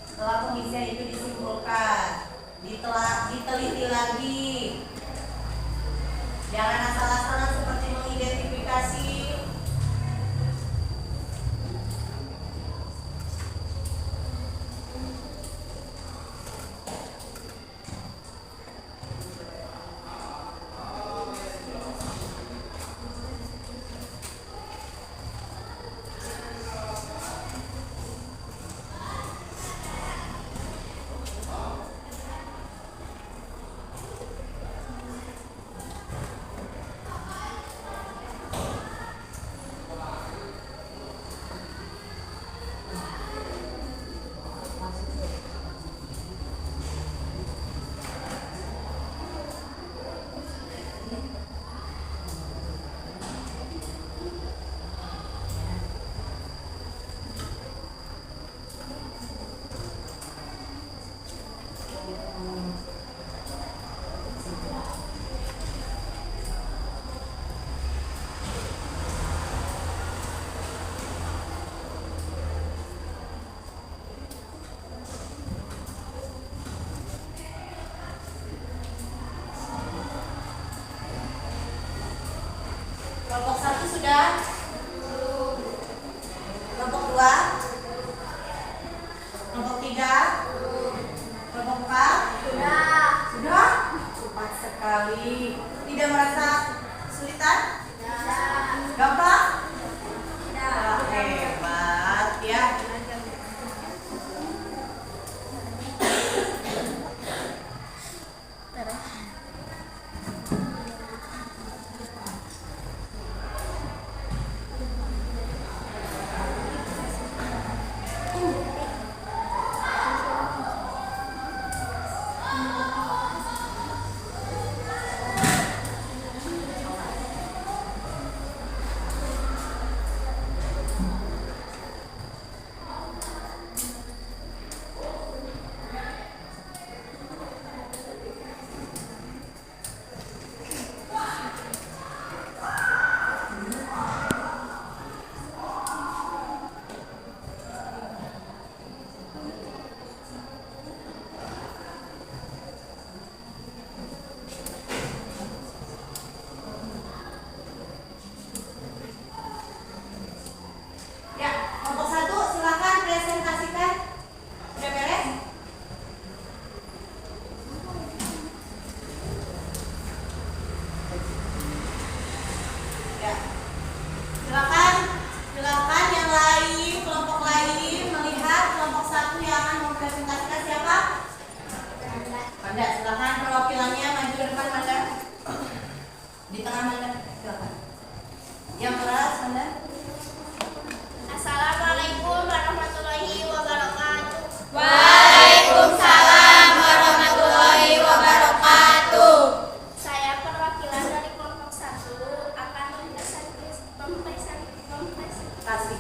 Setelah pengisian itu disimpulkan, diteliti lagi. Jangan asal-asalan seperti mengidentifikasi.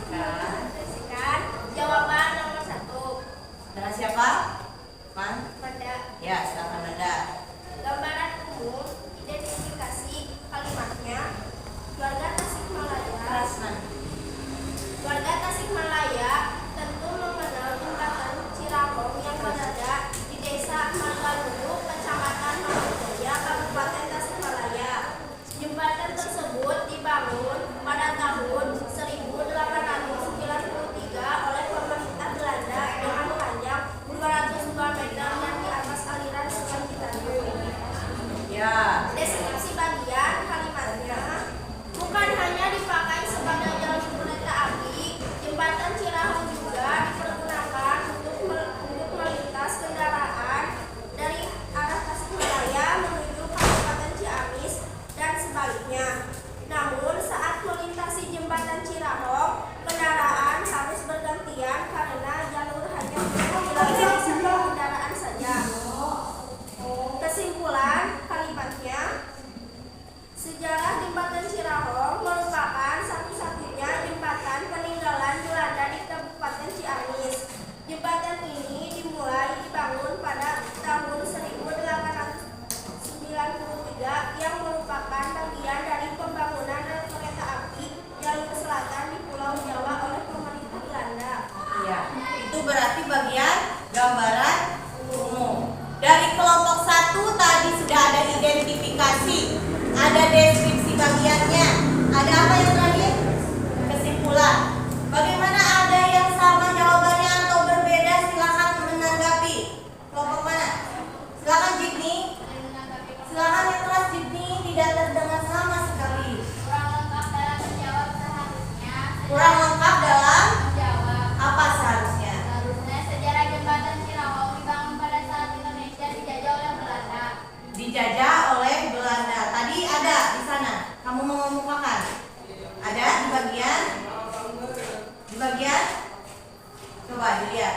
Presentasikan jawaban nomor 1. Dengan siapa? Man? Pada Ya, silakan Nanda. gambaran umum, identifikasi kalimatnya. Warga Tasikmalaya. Rasnan. Warga Tasikmalaya tentu mengenal jembatan Cirahong yang berada di Desa Manggalulu, Kecamatan Mangunjaya, Kabupaten Tasikmalaya. Jembatan tersebut dibangun pada tahun 1893 oleh pemerintah Belanda dengan panjang 202 meter yang di atas aliran Sungai Citarum. Ya. Deskripsi bagian kalimatnya, bukan hanya dipakai sebagai jalur kereta api, jembatan Cirahong juga dipergunakan untuk melintas kendaraan dari arah Tasikmalaya menuju Kabupaten Ciamis dan sebaliknya. Namun saat melintasi jembatan Cirahong, kendaraan harus bergantian karena jalur hanya dilalui satu kendaraan saja. Kesimpulan kalimatnya, sejarah jembatan Cirahong merupakan satu-satunya jembatan peninggalan Belanda di Kabupaten Ciamis. Jembatan ini dimulai dibangun pada tahun 1893 yang merupakan bagian dari pembangunan rel kereta api jalur selatan di Pulau Jawa oleh pemerintah Belanda. Ya, itu berarti bagian gambaran umum. Dari kelompok 1 tadi sudah ada identifikasi, ada deskripsi bagiannya, ada apa yang terakhir? Kesimpulan. Bagaimana, ada yang sama jawabannya atau berbeda? Silakan menanggapi. Kelompok mana? Silakan Jibni. Silakan yang kelas Jibni, tidak terdengar sama sekali. Kurang lengkap dalam menjawab seharusnya. Kurang lengkap dalam Menjawab. apa seharusnya? Seharusnya sejarah jembatan Cirahong dibangun pada saat Indonesia dijajah oleh Belanda. Dijajah oleh Belanda. Tadi ada di sana. Kamu mau mengemukakan? Ada di bagian? Di bagian? Coba dilihat.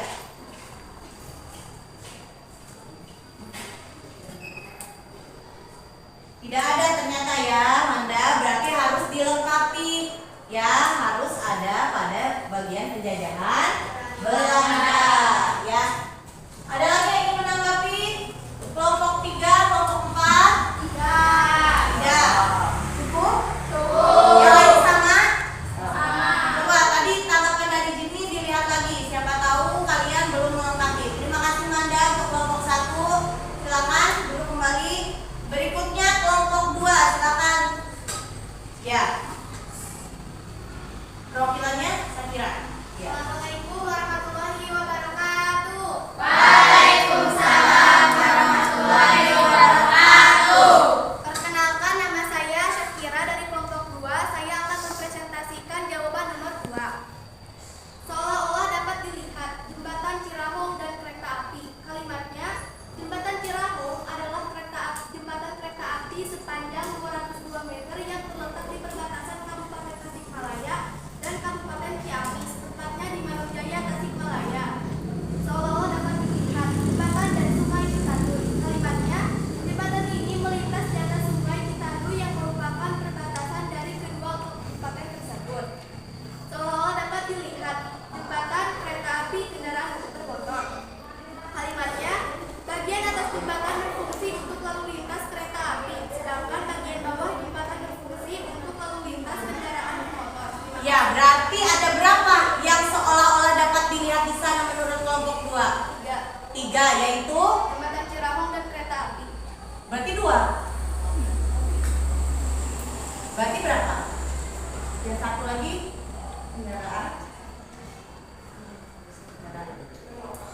Tidak ada ternyata ya, Manda. Berarti harus dilengkapi. Ya, harus ada pada bagian penjajahan Belanda. Ya. Ada lagi yang ingin menanggapi? Kelompok 3, kelompok 4? Tidak. Cukup? Yang lain sama? Coba tadi tanggapan dari Jimmy dilihat lagi. Siapa tahu kalian belum melengkapi. Terima kasih Manda untuk kelompok 1. Silakan duduk kembali. Berikutnya kelompok 2, silakan. Ya. Perwakilannya saya kira. Ya. Assalamualaikum warahmatullahi wabarakatuh. Waalaikumsalam warahmatullahi wabarakatuh. Perkenalkan, nama saya Syakira dari kelompok 2. Saya akan mempresentasikan jawaban nomor 2. Seolah-olah dapat dilihat jembatan Cirahong dan kereta api. Kalimatnya, jembatan Cirahong adalah jembatan kereta api sepanjang 202 meter yang terletak di perbatasan Kabupaten Tasikmalaya dan Kabupaten Ciamis, tepatnya di Mangunjaya, Tasikmalaya. Seolah-olah dapat dilihat jembatan dan Sungai Citarum. Kalimatnya, jembatan ini melintas di atas Sungai Citarum yang merupakan perbatasan dari kedua kabupaten tersebut. Seolah-olah dapat dilihat jembatan kereta api kendaraan bermotor. Kalimatnya, bagian atas jembatan berfungsi untuk lalu lintas kereta api, sedangkan bagian bawah jembatan berfungsi untuk lalu lintas kendaraan bermotor. Ya, berarti ada berapa yang seolah-olah dapat dilihat di sana menurut kelompok 2? 3, yaitu Jembatan Cirahong dan kereta api. berarti 2. Berarti berapa? Yang satu lagi kendaraan.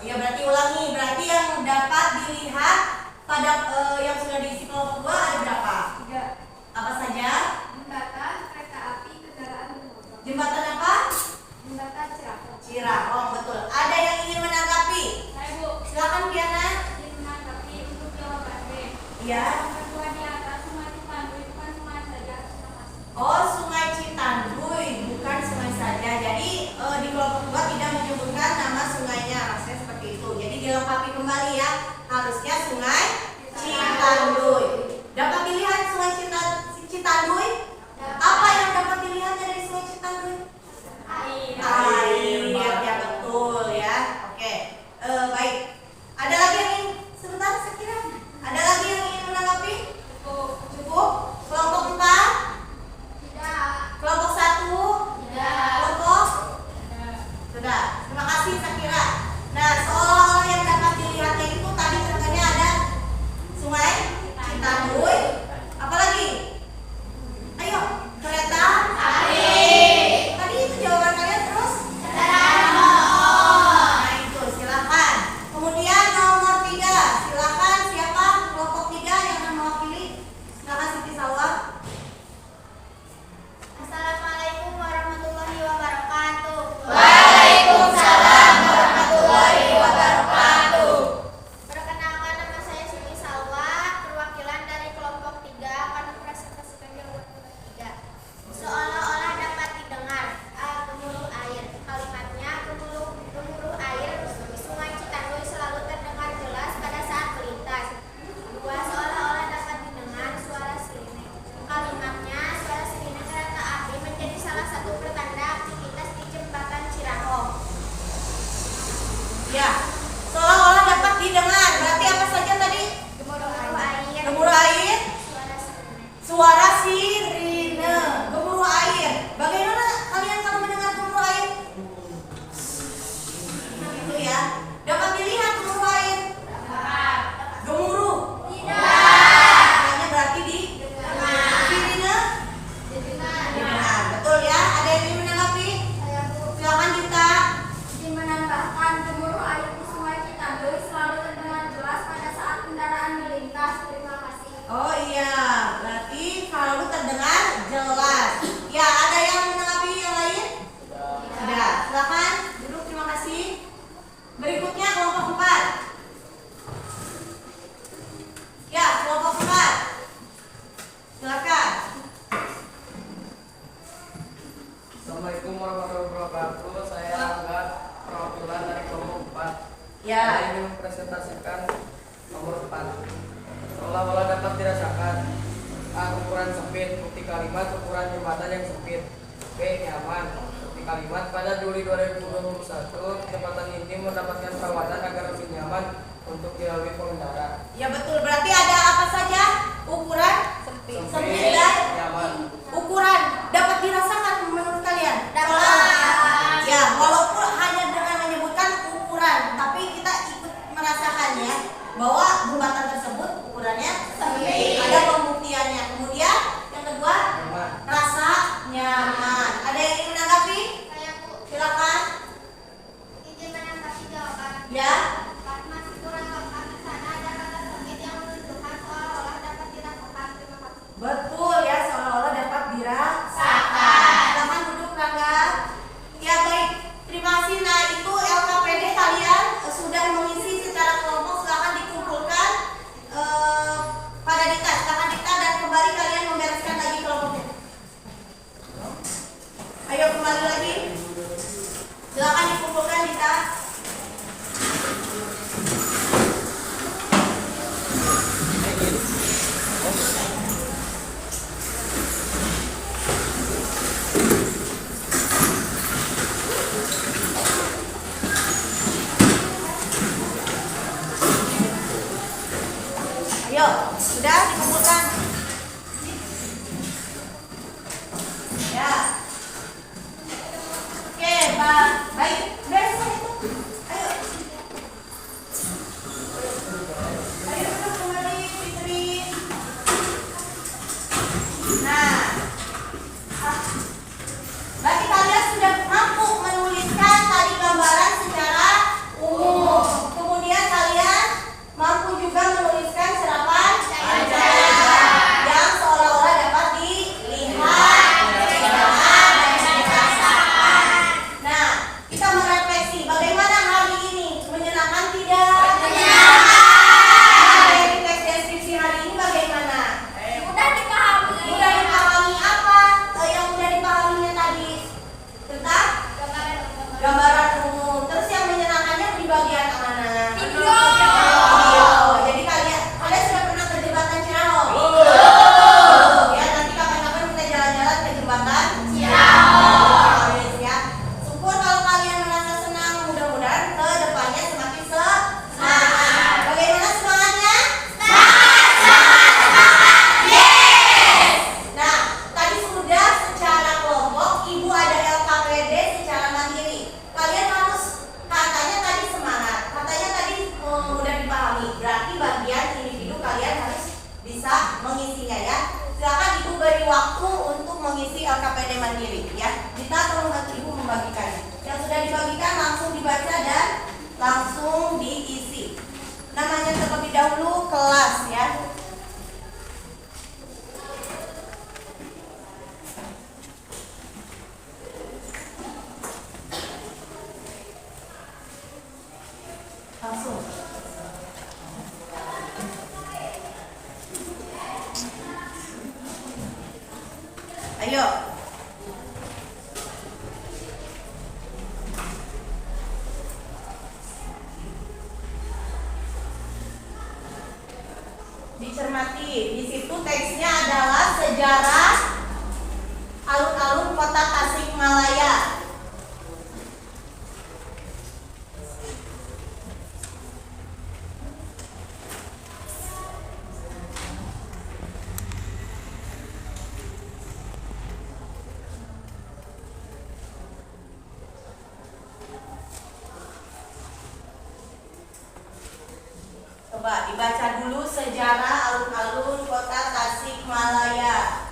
Ya, berarti ulangi. Berarti yang dapat dilihat pada yang sudah diisi kelompok 2 ada berapa? 3. Apa saja? Jembatan kereta api kendaraan bermotor. Jembatan apa? Jembatan Cirahong. Cirahong, betul. Ada yang ingin menanggapi? Saya Bu, Silakan Kiana. ingin menanggapi untuk jawaban B. Ya. Yang kedua di atas Sungai Citanduy bukan sungai saja. Terima kasih. Oh, Sungai Citanduy, bukan sungai saja. Jadi di kelompok 2 tidak menyebutkan nama sungainya, rasanya seperti itu. Jadi dilengkapi kembali ya. Harusnya Sungai Citanduy. Dapat dilihat Sungai Citanduy? Apa yang dapat dilihat dari Sungai Citanduy? Air. Oh iya, berarti kalau terdengar jelas. Ya, ada yang menanggapi yang lain? Sudah, silakan duduk, terima kasih. Berikutnya kelompok 4. Ya, kelompok 4. Silakan. Assalamualaikum warahmatullahi wabarakatuh. Saya Angga, perwakilan dari kelompok 4. Ya. Saya ingin mempresentasikan nomor 4. Seolah-olah dapat dirasakan. A. Ukuran sempit. Bukti kalimat ukuran jembatan yang sempit. B. Nyaman. Bukti kalimat pada Juli 2021 jembatan ini mendapatkan perawatan agar lebih nyaman untuk dilalui pengendara. Ya betul, berarti ada apa saja? Ukuran sempit dan nyaman. ukuran dapat dirasakan menurut kalian? Ya, walaupun hanya dengan menyebutkan ukuran, tapi kita ikut merasakannya bahwa jembatan tersebut ukurannya sempit. Ada pembuktiannya. Kemudian yang kedua, Nyaman. rasa nyaman. Ada yang ingin menanggapi? Saya Bu, Silakan. izin menanggapi jawaban. Ya. Masih kurang lengkap di sana ada kata sempit yang menunjukkan seolah-olah dapat dirasakan. Terima kasih. Betul ya, seolah-olah dapat dirasakan. Silakan duduk, Rangga. Ya baik, terima kasih. Nah itu LKPD kalian sudah mengisi secara kelompok. Silakan dikumpulkan pada Dita. Silakan Dita dan kembali kalian membereskan lagi kelompoknya. Ayo kembali lagi. Silakan dikumpulkan Dita. Ayo, sudah dikumpulkan. Ya. Oke, Pak. Baik, bereskan itu. Ayo. Ayo duduk kembali, Fitri. Nah. Berarti kalian sudah mampu menuliskan tadi gambaran secara umum. Kemudian kalian mampu juga menuliskan serapan yang seolah-olah dapat dilihat, didengar, dan dirasakan. Nah, kita merefleksi bagaimana hari ini, menyenangkan tidak? Menyenangkan. Dari teks deskripsi hari ini bagaimana? Mudah dipahami. Mudah dipahami apa? Yang mudah dipahaminya tadi tentang gambaran umum. Terus yang menyenangkannya di bagian mana? Video. Jadi kalian sudah pernah ke jembatan Cirahong? Belum. Ya, nanti kapan-kapan kita jalan-jalan ke jembatan Cirahong. Ya. Syukur kalau kalian merasa senang, mudah-mudahan ke depannya semakin semangat. Bagaimana semangatnya? Nah, tadi sudah secara kelompok, Ibu ada LKPD secara mandiri. Kalian harus, katanya tadi semangat, katanya tadi mudah dipahami. Berarti bagian individu kalian harus bisa mengisinya ya. Silakan Ibu beri waktu untuk mengisi LKPD mandiri ya. Kita tolong bantu Ibu membagikannya. Yang sudah dibagikan langsung dibaca dan langsung diisi. Namanya terlebih dahulu kelas ya. Langsung. Ayo. Dicermati. Di situ teksnya adalah sejarah alun-alun kota Tasikmalaya. Coba dibaca dulu sejarah alun-alun kota Tasikmalaya.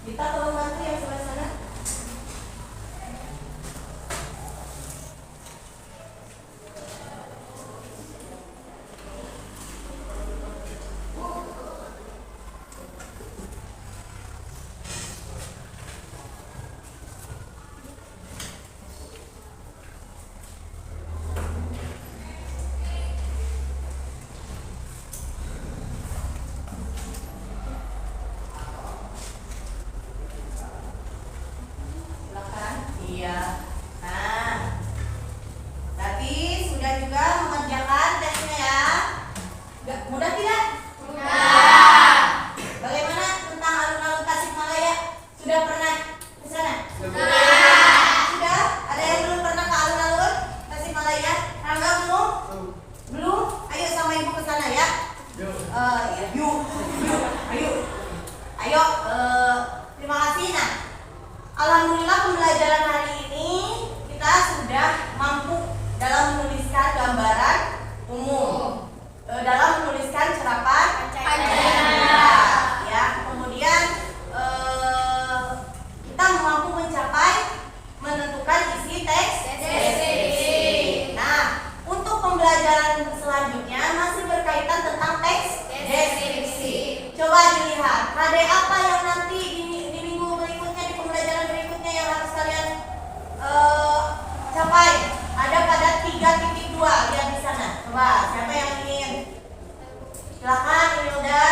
Kita tolong bantu yang sebelah sana. Silakan. Iya. Nah, berarti sudah juga mengerjakan tesnya ya. Mudah tidak? Mudah. Bagaimana tentang alun-alun Tasikmalaya? Sudah pernah ke sana? Sudah? Ada yang belum pernah ke alun-alun Tasikmalaya? Rangga belum? Belum? Ayo sama ibu ke sana ya. Ya, yuk, ayo. Ayo, terima kasih. Nah, alhamdulillah pembelajaran hari ini kita sudah mampu dalam menuliskan gambaran umum, dalam menuliskan serapan Pancasila, ya. Kemudian kita mampu mencapai menentukan isi teks deskripsi. Nah, untuk pembelajaran selanjutnya masih berkaitan tentang teks deskripsi. Coba dilihat, ada apa yang nanti di minggu berikutnya, di pembelajaran berikutnya yang harus kalian capai. Ada pada 3.2, lihat di sana. Coba, siapa yang ingin? Silakan, ini udah.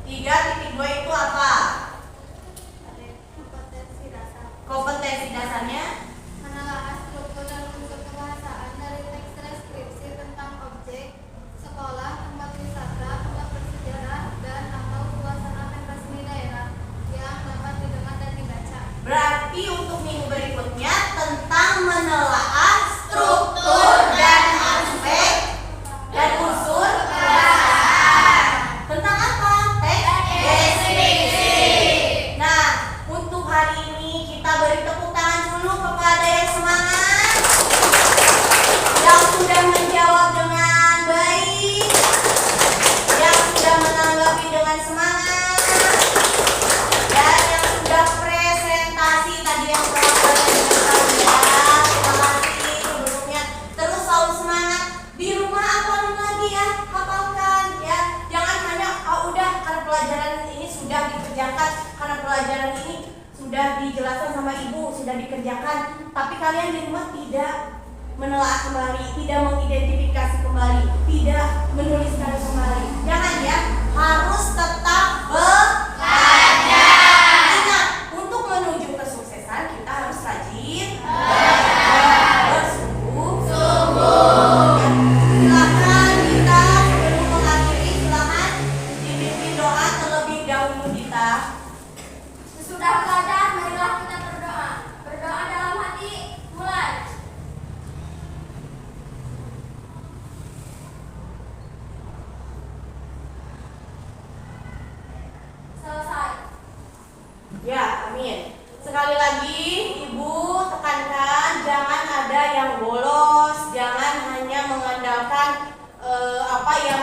3.2 itu apa? Kompetensi dasar. Kompetensi dasarnya. Menelaah struktur dan unsur kebahasaan dari teks deskripsi tentang objek, sekolah, tempat wisata, pusat bersejarah, dan atau suasana pentas seni daerah yang dapat didengar dan dibaca. Berarti untuk minggu berikutnya tentang menelaah struktur dan aspek dan unsur kebahasaan. Tentang apa? Teks deskripsi. Nah, untuk hari ini kita beri tepuk tangan dulu kepada yang semangat, yang sudah menjawab dengan baik, yang sudah menanggapi dengan semangat, dan yang sudah presentasi tadi yang telah kalian dengarkan ya. Terima kasih sebelumnya. Terus selalu semangat. Di rumah hafalin lagi ya, hafalkan ya. Jangan hanya udah karena pelajaran ini sudah dikerjakan, karena pelajaran ini sudah dijelaskan sama ibu, sudah dikerjakan, tapi kalian di rumah tidak menelaah kembali, tidak mengidentifikasi kembali, tidak menuliskan kembali. Jangan ya, harus tetap belajar. Ingat, untuk menuju kesuksesan kita harus rajin belajar, bersungguh-sungguh. Silakan kita sebelum mengakhiri, silakan dipimpin doa terlebih dahulu kita. Sesudah belajar, marilah kita berdoa. Berdoa dalam hati, mulai. Selesai. Ya, amin. Sekali lagi, Ibu tekankan jangan ada yang bolos, jangan hanya mengandalkan apa yang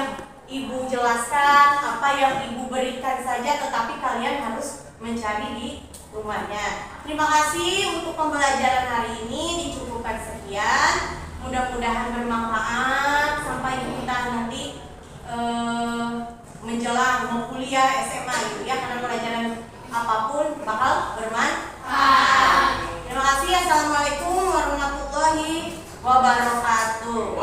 Ibu jelaskan, apa yang Ibu berikan saja, tetapi kalian harus mencari di rumahnya. Terima kasih untuk pembelajaran hari ini, dicukupkan sekian. Mudah-mudahan bermanfaat sampai kita nanti menjelang mau kuliah SMA gitu ya, karena pelajaran apapun bakal bermanfaat. Terima kasih. Assalamualaikum warahmatullahi wabarakatuh.